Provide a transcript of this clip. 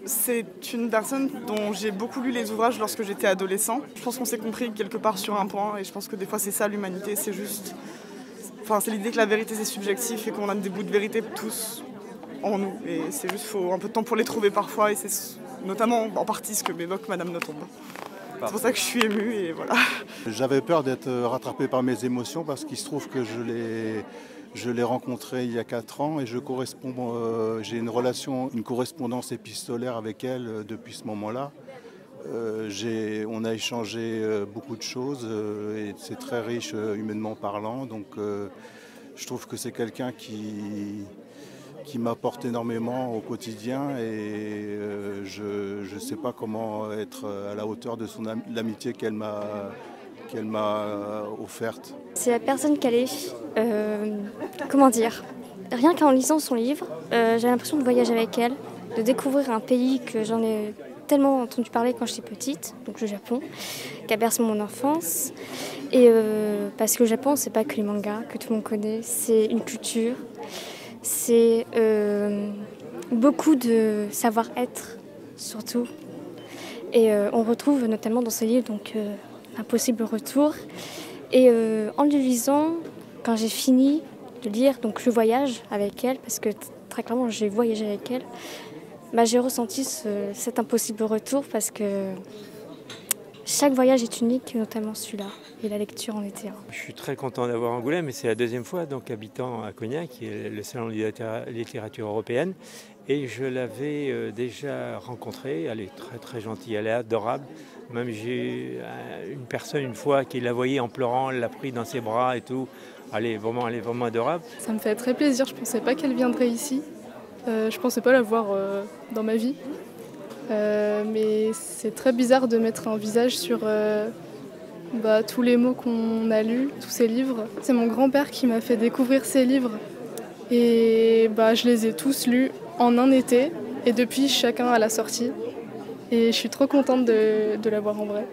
C'est une personne dont j'ai beaucoup lu les ouvrages lorsque j'étais adolescent. Je pense qu'on s'est compris quelque part sur un point et je pense que des fois c'est ça l'humanité, c'est juste... Enfin, c'est l'idée que la vérité c'est subjectif et qu'on a des bouts de vérité tous en nous. Et c'est juste, faut un peu de temps pour les trouver parfois et c'est notamment en partie ce que m'évoque Madame Nothomb. C'est pour ça que je suis émue et voilà. J'avais peur d'être rattrapé par mes émotions parce qu'il se trouve que je l'ai rencontrée il y a 4 ans et j'ai une correspondance épistolaire avec elle depuis ce moment-là. On a échangé beaucoup de choses et c'est très riche humainement parlant. Donc je trouve que c'est quelqu'un qui m'apporte énormément au quotidien et je ne sais pas comment être à la hauteur de l'amitié qu'elle m'a offerte. C'est la personne qu'elle est. Comment dire ? Rien qu'en lisant son livre, j'ai l'impression de voyager avec elle, de découvrir un pays que j'en ai tellement entendu parler quand j'étais petite, donc le Japon, qui a bercé mon enfance. Et parce que le Japon, c'est pas que les mangas que tout le monde connaît, c'est une culture, c'est beaucoup de savoir-être surtout. Et on retrouve notamment dans ce livre donc Impossible retour. Et en le lisant, quand j'ai fini de lire donc le voyage avec elle, parce que très clairement j'ai voyagé avec elle, j'ai ressenti cet impossible retour parce que chaque voyage est unique, notamment celui-là, et la lecture en était un. Je suis très content d'avoir Angoulême, mais c'est la deuxième fois, donc habitant à Cognac, qui est le salon de littérature européenne. Et je l'avais déjà rencontrée, elle est très très gentille, elle est adorable. Même j'ai une personne une fois qui la voyait en pleurant, elle l'a pris dans ses bras et tout. Elle est vraiment adorable. Ça me fait très plaisir, je ne pensais pas qu'elle viendrait ici. Je ne pensais pas la voir dans ma vie. Mais c'est très bizarre de mettre un visage sur tous les mots qu'on a lus, tous ces livres. C'est mon grand-père qui m'a fait découvrir ces livres. Et je les ai tous lus en un été. Et depuis, chacun à la sortie. Et je suis trop contente de la voir en vrai.